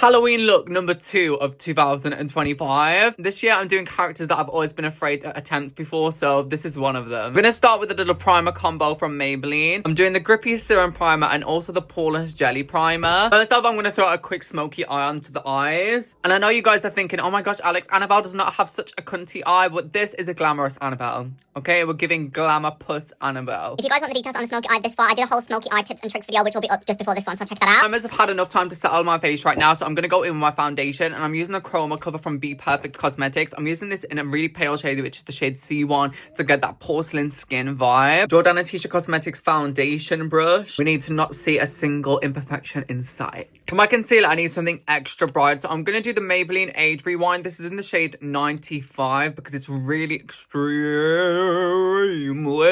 Halloween look number 2 of 2025. This year I'm doing characters that I've always been afraid to attempt before, so this is one of them. I'm gonna start with a little primer combo from Maybelline. I'm doing the Grippy Serum Primer and also the Poreless Jelly Primer. First off, I'm gonna throw a quick smoky eye onto the eyes. And I know you guys are thinking, oh my gosh, Alex, Annabelle does not have such a cunty eye, but this is a glamorous Annabelle. Okay, we're giving glamour puss Annabelle. If you guys want the details on the smoky eye this far, I did a whole smoky eye tips and tricks video, which will be up just before this one, so check that out. I must have had enough time to settle my face right now, so I'm going to go in with my foundation, and I'm using a chroma cover from Be Perfect Cosmetics. I'm using this in a really pale shade, which is the shade C1, to get that porcelain skin vibe. Jordana Tisha Cosmetics foundation brush. We need to not see a single imperfection in sight. For my concealer, I need something extra bright, so I'm going to do the Maybelline Age Rewind. This is in the shade 95 because it's really extremely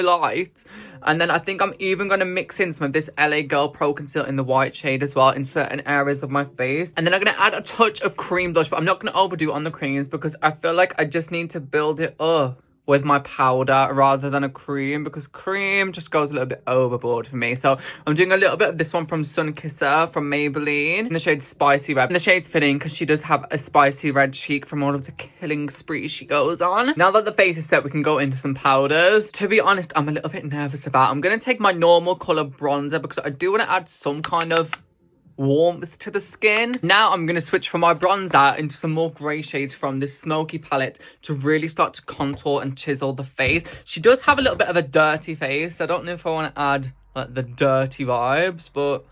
light. And then I think I'm even going to mix in some of this LA Girl Pro Concealer in the white shade as well in certain areas of my face. And then I'm going to add a touch of cream blush, but I'm not going to overdo it on the creams because I feel like I just need to build it up with my powder rather than a cream, because cream just goes a little bit overboard for me. So I'm doing a little bit of this one from Sun Kisser from Maybelline in the shade Spicy Red. And the shade's fitting because she does have a spicy red cheek from all of the killing sprees she goes on. Now that the face is set, we can go into some powders. To be honest, I'm a little bit nervous about. I'm going to take my normal colour bronzer because I do want to add some kind of warmth to the skin. Now I'm going to switch from my bronzer into some more grey shades from this smoky palette to really start to contour and chisel the face. She does have a little bit of a dirty face. I don't know if I want to add like the dirty vibes, but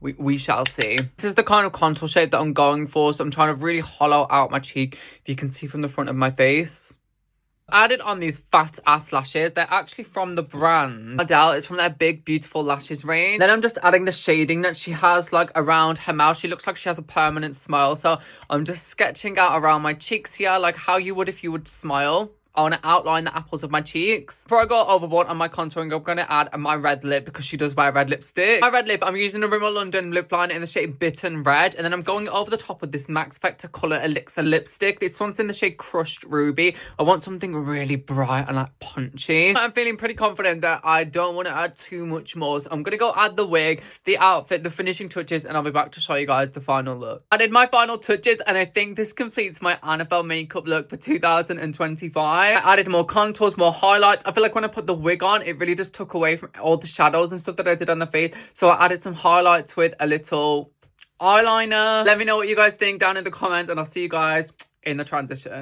we shall see. This is the kind of contour shade that I'm going for, so I'm trying to really hollow out my cheek, if you can see from the front of my face. Added on these fat ass lashes. They're actually from the brand Annabelle. It's from their Big Beautiful Lashes range. Then I'm just adding the shading that she has like around her mouth. She looks like she has a permanent smile, so I'm just sketching out around my cheeks here like how you would if you would smile. I want to outline the apples of my cheeks. Before I go overboard on my contouring, I'm going to add my red lip because she does wear red lipstick. My red lip, I'm using the Rimmel London lip liner in the shade Bitten Red. And then I'm going over the top with this Max Factor Colour Elixir lipstick. This one's in the shade Crushed Ruby. I want something really bright and like punchy. I'm feeling pretty confident that I don't want to add too much more. So I'm going to go add the wig, the outfit, the finishing touches, and I'll be back to show you guys the final look. I did my final touches and I think this completes my Annabelle makeup look for 2025. I added more contours, more highlights. I feel like when I put the wig on, it really just took away from all the shadows and stuff that I did on the face. So I added some highlights with a little eyeliner. Let me know what you guys think down in the comments, and I'll see you guys in the transition.